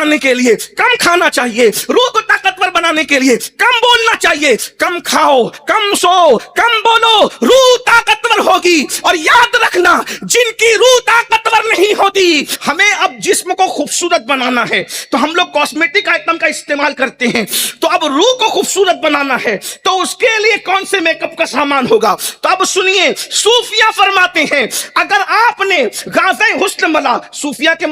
بنانے کے لیے کم کھانا چاہیے، روح کو طاقتور بنانے کے لیے کم بولنا چاہیے، کم کھاؤ، کم سو، کم بولو، روح طاقتور ہوگی۔ اور یاد رکھنا جن کی روح طاقتور نہیں ہوتی، ہمیں اب جسم کو خوبصورت بنانا ہے تو ہم لوگ کاسمیٹک آئٹم کا استعمال کرتے ہیں، تو اب روح کو خوبصورت بنانا ہے تو اس کے لیے کون سے میک اپ کا سامان ہوگا؟ تو اب سنیے، صوفیہ فرماتے ہیں اگر آپ نے غازہ حسن ملا، صوفیہ کے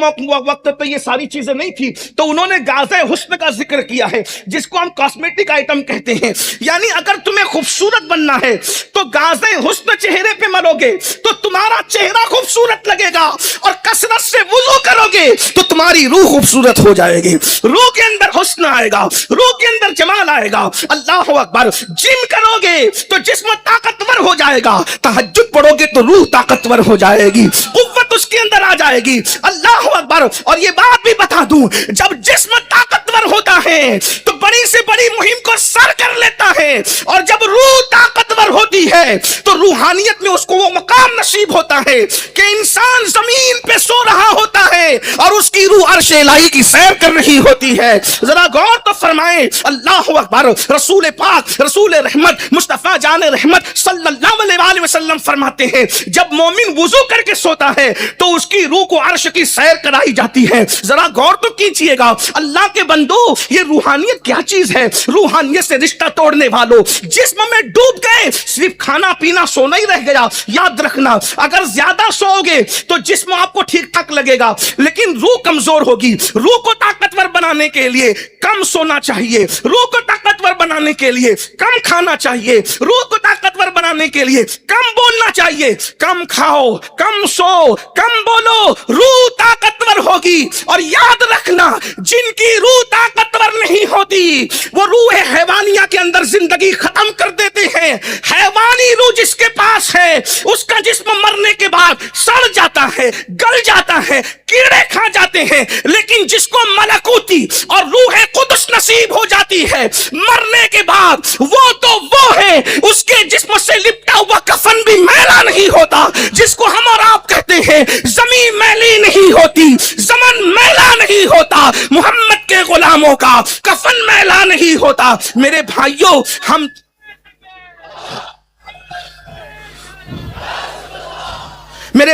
وقت پہ یہ ساری چیزیں نہیں تھی تو انہوں نے غازہ حسن کا ذکر کیا ہے جس کو ہم کاسمیٹک آئٹم کہتے ہیں، یعنی اگر تمہیں خوبصورت بننا ہے تو غازہ حسن چہرے پہ ملو گے تو تمہارا چہرہ خوبصورت لگے گا، اور کثرت سے وضو کرو گے تو تمہاری روح خوبصورت ہو جائے گی، روح کے اندر حسن آئے گا، روح کے اندر جمال آئے گا۔ اللہ اکبر، جم کرو گے تو جسم طاقتور ہو جائے گا، تہجد پڑھو گے تو روح طاقتور ہو جائے گی، قوت اس کے اندر آ جائے گی۔ اللہ اکبر، اور یہ بات بھی بتا دوں، جب جسم طاقتور ہوتا ہے تو بڑی سے بڑی مہم کو سر کر لیتا ہے، اور جب روح طاقتور ہوتی ہے تو روحانیت میں اس کو وہ مقام نصیب ہوتا ہے کہ انسان زمین پہ سو رہا ہوتا ہے اور اس کی روح عرش الہی کی سیر کر رہی ہوتی ہے۔ ذرا غور تو فرمائیں، اللہ اکبر، رسول پاک، رسول رحمت، مصطفیٰ جان رحمت صلی اللہ علیہ وسلم فرماتے ہیں جب مومن وضو کر کے سوتا ہے تو اس کی روح کو عرش کی سیر کرائی جاتی ہے۔ ذرا غور تو کیجئے گا، اللہ کے بندو، یہ روحانیت کیا چیز ہے؟ روحانیت سے رشتہ توڑنے والوں، جسم میں ڈوب گئے، صرف کھانا پینا سونا ہی رہ گیا۔ یاد رکھنا، اگر زیادہ سو گے تو جسم آپ کو ٹھیک ٹھاک لگے گا لیکن روح کمزور ہوگی۔ روح کو طاقتور بنانے کے لیے کم سونا چاہیے، روح کو طاقتور بنانے کے لیے کم کھانا چاہیے، روح کو طاقتور بنانے کے لیے کم بولنا چاہیے، کم کھاؤ، کم سو، کم بولو، روح طاقتور ہوگی۔ اور یاد رکھنا جن کی روح طاقتور نہیں ہوتی وہ روح حیوانیہ کے اندر زندگی ختم کر دیتے ہیں۔ حیوانی روح جس کے پاس ہے اس کا جسم مرنے کے بعد سڑ جاتا ہے، گل جاتا ہے، کیڑے کھا جاتے ہیں، لیکن جس کو ملکوتی اور روح قدس نصیب ہو جاتی ہے مرنے کے بعد وہ تو وہ ہے، اس کے جسم سے لپٹا ہوا کفن بھی میلا نہیں ہوتا، جس کو ہم اور آپ کہتے ہیں زمین میلی نہیں ہوتی، زمن میلا نہیں ہوتا، محمد کے غلاموں کا کفن میلا نہیں ہوتا۔ میرے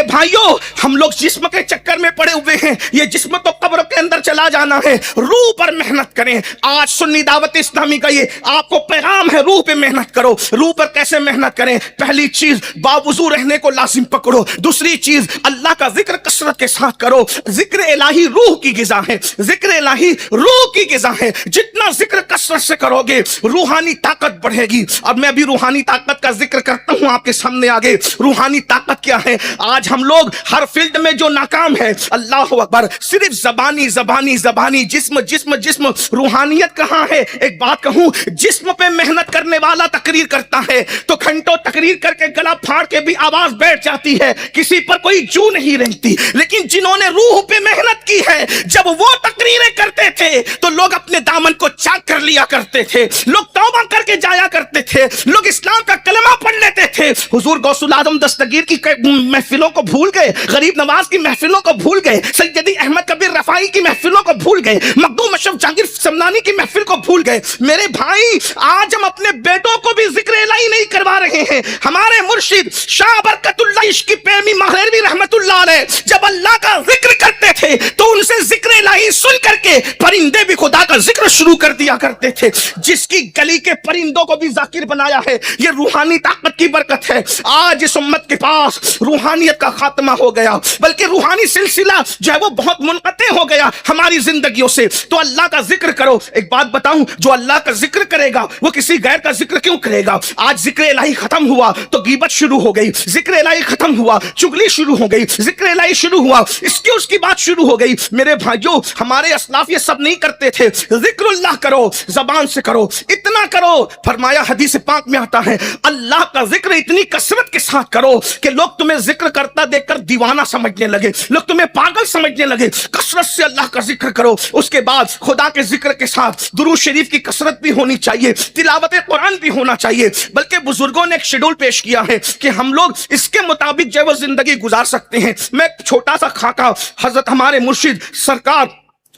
بھائیوں، ہم لوگ جسم کے چکر میں پڑے ہوئے ہیں، یہ جسم تو قبر کے اندر چلا جانا ہے، روح پر محنت کریں۔ آج سنی دعوت اسلامی کا یہ آپ کو پیغام ہے، روح پہ محنت کرو۔ روح پر کیسے محنت کریں؟ پہلی چیز، باوضو رہنے کو لازم پکڑو۔ دوسری چیز، اللہ کا ذکر کثرت کے ساتھ کرو۔ ذکر الہی روح کی غذا ہے، ذکر الہی روح کی غذا ہے۔ جتنا ذکر کثرت سے کرو گے روحانی طاقت بڑھے گی۔ اب میں ابھی روحانی طاقت کا ذکر کرتا ہوں آپ کے سامنے آگے۔ روحانی طاقت کیا ہے؟ آج ہم لوگ ہر فیلڈ میں جو ناکام ہے، اللہ اکبر، صرف زبانی زبانی زبانی، جسم جسم جسم، روحانیت کہاں ہے؟ ایک بات کہوں، جسم پہ محنت کرنے والا تقریر کرتا ہے تو گھنٹوں تقریر کر کے گلا پھاڑ کے بھی آواز بیٹھ جاتی ہے، کسی پر کوئی جو نہیں رہتی، لیکن جنہوں نے روح پہ محنت کی ہے، جب وہ تقریریں کرتے تھے تو لوگ اپنے دامن کو چاک کر لیا کرتے تھے، لوگ توبہ کر کے جایا کرتے تھے، لوگ اسلام کا کلمہ پڑھ لیتے تھے۔ حضور غوث العظم دستگیر کی محفلوں کو بھول گئے، غریب نواز کی محفلوں کو بھول گئے، سیدی احمد کبیر رفاعی کی محفلوں کو بھول گئے، مخدوم اشرف جہانگیر سمنانی کی محفل کو بھول گئے۔ میرے بھائی، آج ہم اپنے بیٹوں کو بھی ذکر الہی نہیں کروا رہے ہیں۔ ہمارے مرشد شاہ برکت اللہ عشقی پیمی مغربی رحمت اللہ علیہ جب اللہ کا ذکر کرتے تھے تو ان سے ذکر الہی سن کر کے پرندے بھی خدا کا ذکر شروع کر دیا کرتے تھے۔ جس کی گلی کے پرندوں کو بھی ذاکر بنایا ہے، یہ روحانی طاقت کی برکت ہے۔ آج اس امت کے پاس روحانیت کا خاتمہ ہو گیا، بلکہ روحانی سلسلہ جو ہے وہ بہت منقطع ہو گیا ہماری زندگیوں سے۔ تو اللہ کا ذکر کرو۔ ایک بات بتاؤں، جو اللہ کا ذکر کرے گا وہ کسی غیر کا ذکر کیوں کرے گا؟ آج ذکر الہی ختم ہوا تو غیبت شروع ہو گئی، ذکر الہی ختم ہوا چگلی شروع ہو گئی، ذکر الہی شروع ہوا اس کی بات شروع ہو گئی۔ میرے بھائیوں، ہمارے اسلاف یہ سب نہیں کرتے تھے۔ ذکر اللہ کرو، زبان سے کرو، اتنا کرو، فرمایا حدیث پاک میں آتا ہے اللہ کا ذکر اتنی کثرت کے ساتھ کرو کہ لوگ تمہیں ذکر کرتا دیکھ کر دیوانہ سمجھنے لگے، لوگ تمہیں پاگل سمجھنے لگے۔ کثرت سے اللہ کا ذکر کرو۔ اس کے بعد خدا کے ذکر کے ساتھ درود شریف کی کثرت بھی ہونی چاہیے، تلاوت قرآن بھی ہونا چاہیے، بلکہ بزرگوں نے ایک شیڈول پیش کیا ہے کہ ہم لوگ اس کے مطابق جو ہے وہ زندگی گزار سکتے ہیں۔ میں ایک چھوٹا سا خاکہ حضرت ہمارے مرشد سرکار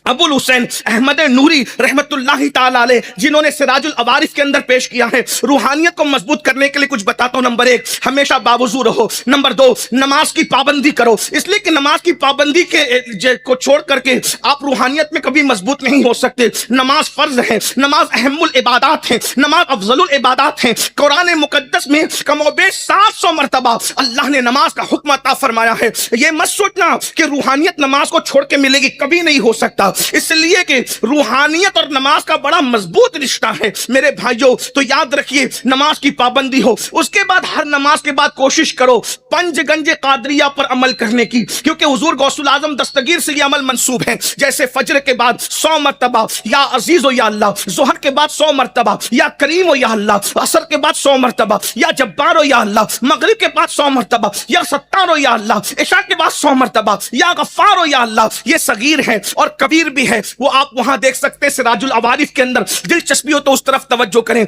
ابو الحسین احمد نوری رحمت اللہ تعالی علیہ، جنہوں نے سراج العوارف کے اندر پیش کیا ہے، روحانیت کو مضبوط کرنے کے لیے کچھ بتاتا ہوں۔ نمبر 1، ہمیشہ باوضو رہو۔ نمبر 2، نماز کی پابندی کرو، اس لیے کہ نماز کی پابندی کو چھوڑ کر کے آپ روحانیت میں کبھی مضبوط نہیں ہو سکتے۔ نماز فرض ہے، نماز اہم العبادات ہے، نماز افضل العبادات ہے۔ قرآن مقدس میں کم و بیش 700 مرتبہ اللہ نے نماز کا حکم عطا فرمایا ہے۔ یہ مت سوچنا کہ روحانیت نماز کو چھوڑ کے ملے گی، کبھی نہیں ہو سکتا، اس لیے کہ روحانیت اور نماز کا بڑا مضبوط رشتہ ہے میرے بھائیوں۔ تو یاد رکھیے نماز کی پابندی ہو، اس کے بعد ہر نماز کے بعد کوشش کرو پنج گنج قادریہ پر عمل کرنے کی، کیونکہ حضور غوث العظم دستگیر سے یہ عمل منسوب ہے۔ جیسے فجر کے بعد 100 مرتبہ یا عزیز و یا اللہ، ظہر کے بعد 100 مرتبہ یا کریم و یا اللہ، عصر کے بعد 100 مرتبہ یا جبار و یا اللہ، مغرب کے بعد 100 مرتبہ یا ستار و یا اللہ، عشاء کے بعد 100 مرتبہ یا غفار و یا اللہ۔ یہ صغیر ہے اور کبیر بھی ہے، وہ آپ وہاں دیکھ سکتے ہیں سراج العوارف کے اندر۔ دلچسپی ہو تو اس طرف توجہ کریں۔